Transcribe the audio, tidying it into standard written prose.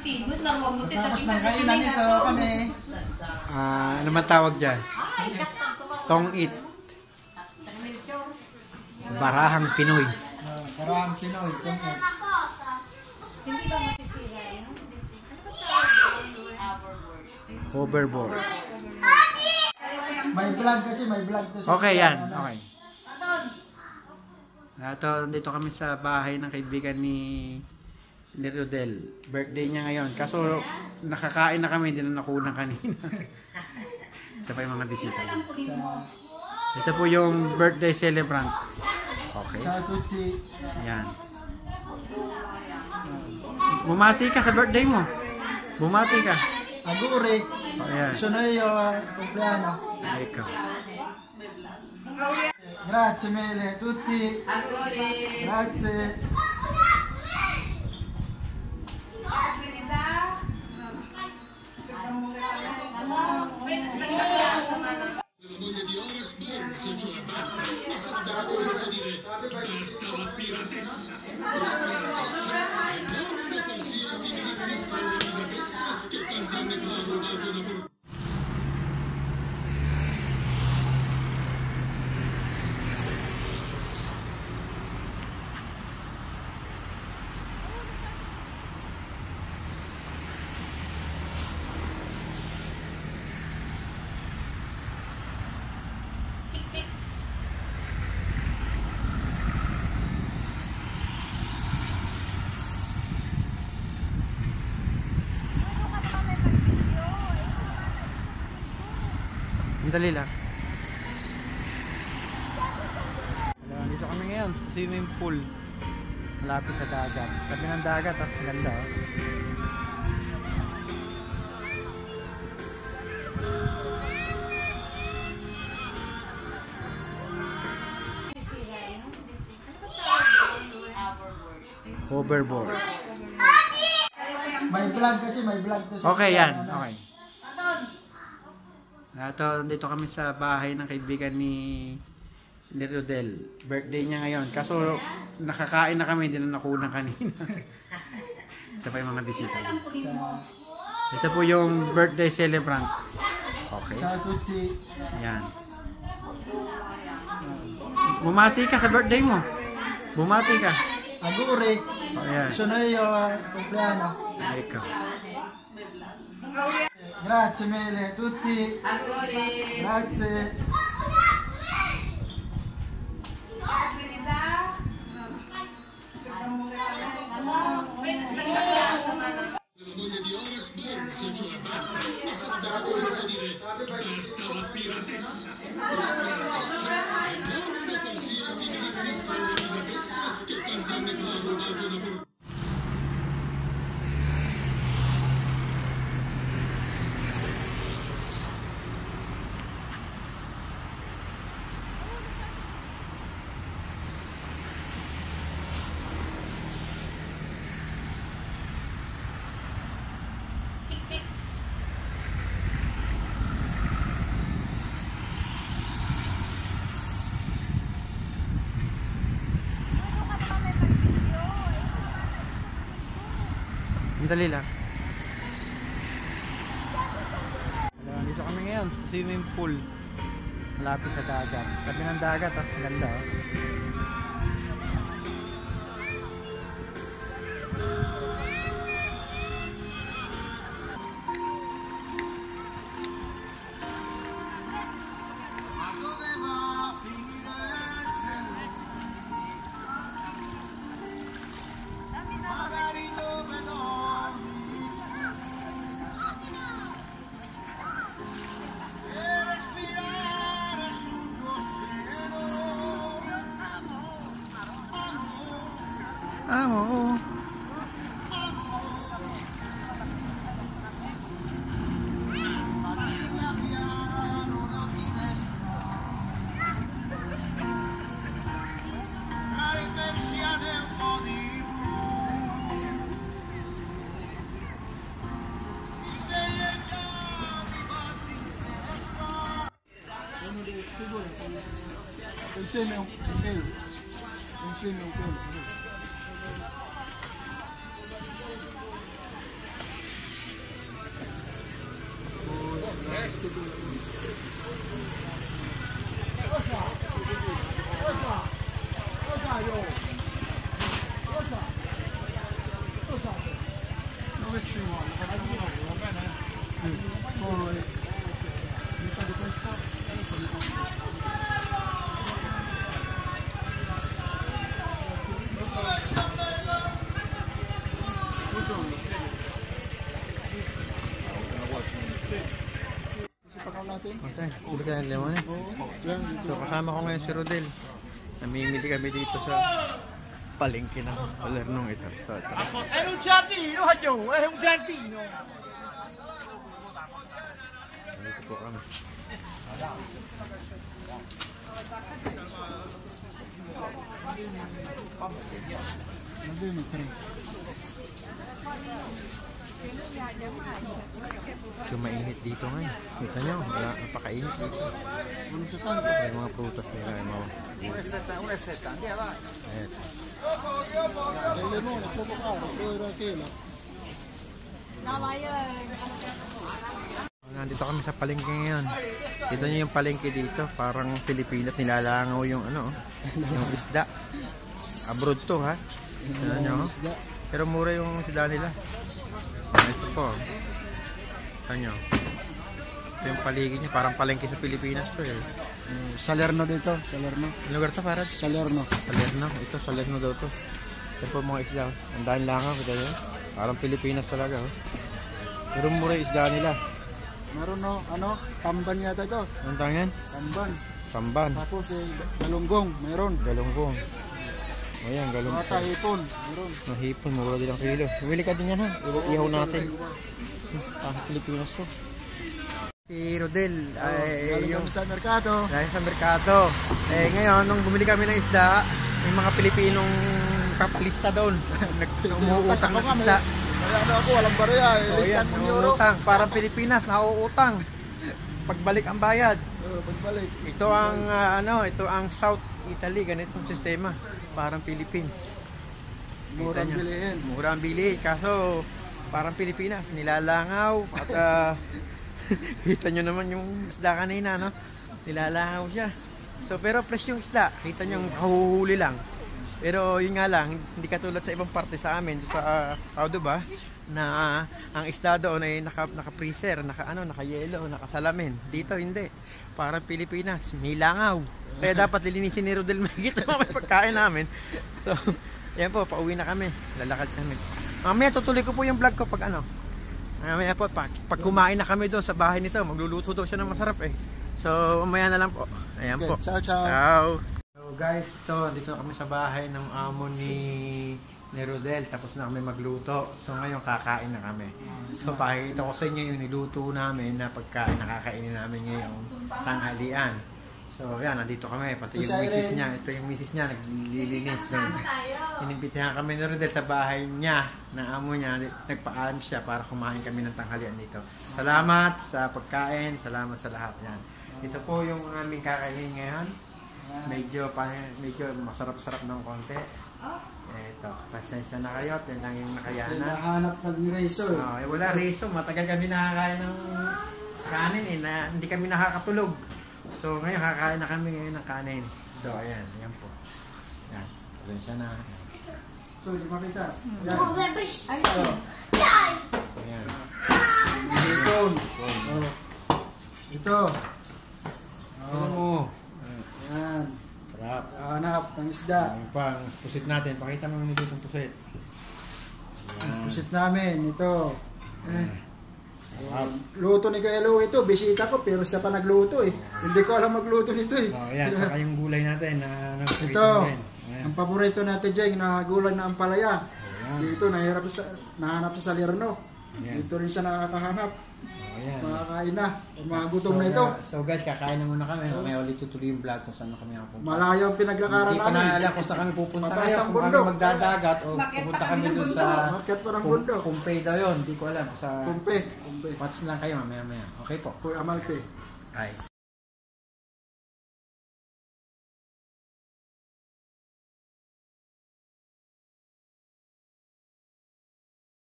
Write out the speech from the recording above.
Tapos ng kainan ito kami. Ano man tawag dyan? Tong-it. Barahang Pinoy. Barahang Pinoy, tong-it. Hindi ba masisira yun? Hoverboard. May vlog kasi, may vlog to. Okay yan, okay. Dito kami sa bahay ng kaibigan ni Rodel. Birthday niya ngayon. Kaso nakakain na kami, hindi na nakunan kanina. Ito pa yung mga bisita. Ito po yung birthday celebrant. Okay. Sa tuti. Yan. Bumati ka sa birthday mo. Bumati ka. Aguri. Ayan. Sonoyo, kumplano. Ay, ikaw. Grazie mille tutti. Grazie. La moglie di Horace Burns, cioè Marta, è stata accomunata a dire Marta la piratessa. La piratessa è non qualsiasi mi riferisco alla piratessa che tanti anni fa ha rubato una fortuna. Dali lang. Dito kami ngayon sa swimming pool. Malapit sa dagat. Tabi ng dagat, ganda. Hoverboard. May vlog kasi, may vlog to. Okay yan, okay. Dito kami sa bahay ng kaibigan ni Rodel. Birthday niya ngayon. Kaso nakakain na kami, hindi na nakunan kanina. Ito pa yung mga bisita. Ito po yung birthday celebrant. Okay. Sa tuti. Yan. Bumati ka sa birthday mo. Bumati ka. Aguri. Ayan. Sonoyo, kumplano. Ay, ikaw. Grazie mille tutti. Grazie. La moglie di Horace Burns, cioè Marta, è stata accomunata a dire Marta la piratessa. La piratessa è non qualsiasi mi riferisco alla piratessa che tanti anni fa ha rubato una fortuna. Dali lang. Dito kami ngayon sa swimming pool. Malapit sa dagat. Tabi ng dagat, ganda. Oo. Insieme un pelo. Insieme un pelo. Poi metà di questo Sipakaw natin. Okay, hindi ka ng lemon eh. So kasama ko ngayon si Rodel. Namimili kami dito sa palengke ng Salernong ito. So, ito. È un giardino, Hajo, è un giardino. Dito po kami. Nandun yung train. So mainit dito ngayon. Kita nyo, napakainit dito. Ano sa tanto? May mga prutas nila. Mga... Ayan. Yung limon, nagpupukar, euro kilo. Nandito kami sa palengke ngayon. Dito nyo yung palengke dito. Parang Pilipinas, nilalangaw yung ano, yung isda. Abroad to ha. Tignan nyo. Pero mura yung isda nila. Ito po. Tignan nyo. Ito yung paligid niya. Parang palengke sa Pilipinas to eh. Salerno dito, Salerno. Ang lugar to para? Salerno. Salerno. Ito, Salerno daw to. Ito po mga isda. Ang daan langaw. Kita nyo. Parang Pilipinas talaga. Oh. Pero mura yung isda nila. Meron no, ano, tamban yata ito. Anong tangan? Tamban. Tamban. Tapos galunggong, meron. Galunggong. Ayan, galunggong. Mata hipon, meron. Hipon, mura din ang kilo. Bumili ka din yan ha. Ihaw natin. Pilipinas to. Si Rodel, Galing yung kami sa merkado. dahil sa merkado. Ngayon, nung bumili kami ng isda, may mga Pilipinong kapalista doon. Umuutang ng isda. Kaya ano ako, walang barya. Oh, yan, Listan mong euro. umuutang. Parang Pilipinas, nauutang. Pagbalik ang bayad. Pagbalik. Ito ang ito ang South Italy, ganitong sistema. Parang Philippines. Murang nyo. bilihin. Mura ang bili, kaso parang Pilipinas, nilalangaw at kita nyo naman yung isda kanina, no? Nilalangaw siya. So pero fresh yung isda, kita nyo kahuhuli lang. Pero yun nga lang, hindi katulad sa ibang parte sa amin, sa Audo ba, na ang isda doon ay naka-freezer, naka-yelo, nakasalamin. Dito hindi. Parang Pilipinas, nilangaw. Kaya dapat lilinisin ni Rodel Magit may pagkain namin. So, yan po, pauwi na kami. Lalakad kami. Mamaya tutuloy ko po yung vlog ko pag mamaya po, pag kumain na kami doon sa bahay nito, magluluto daw siya ng masarap eh. So, mamaya na lang po. Ayan Okay, po. ciao, ciao. Ciao. So guys, dito na kami sa bahay ng amo ni Rodel. Tapos na kami magluto. So ngayon kakain na kami. So pakikita ko sa inyo yung niluto namin na pagkain na kakainin namin ngayong tanghalian. So yan, nandito kami. Pati yung misis niya. Ito yung misis niya, naglilinis doon. Inimbitahan kami ni Rodel sa bahay niya, ng amo niya. Nagpaalam siya para kumain kami ng tanghalian dito. Salamat sa pagkain. Salamat sa lahat yan. Ito po yung aming kakainin ngayon. Medyo masarap-sarap ng konti. Eto, pasensya na kayo. Ito lang yung nakayanan. Nahanap nag-reso eh. Wala reso. Matagal kami nakakain ng kanin eh. Hindi kami nakakatulog. So ngayon kakain na kami ngayon ng kanin. So ayan, ayan po. Yan, pasensya na. So, di makita. Yan. Ayan. Hipon. Ito. Oo. Yan. Sarap. Hanap ng isda. Ang pang pusit natin. Pakita mo yung nilutong pusit. Ayan. Pusit namin. Ito. Sarap. Luto ni Kaelo ito. Bisita ko pero siya pa nagluto eh. Hindi ko alam magluto nito eh. Ayan, saka yung gulay natin na Ito. Ang paborito natin dyan na gulay na ampalaya. Dito nahanap sa Salerno. Ayan. Dito rin siya nakakahanap. Ayan. Makakain na. Mga gutom na ito. So guys, kakain na muna kami. Mamaya ulit tutuloy yung vlog kung saan kami ang pupunta. Malayo ang pinaglakaran Hindi pa namin. na alam kung saan kami pupunta Mataas ngayon. ang Kung kami bundok. magdadagat o pupunta kami doon sa Market pa ng bundok. Pompey daw yun. Hindi ko alam. Sa Kumpe. Kumpe. watch lang kayo mamaya. Okay po. Kuya Amalpe. Bye.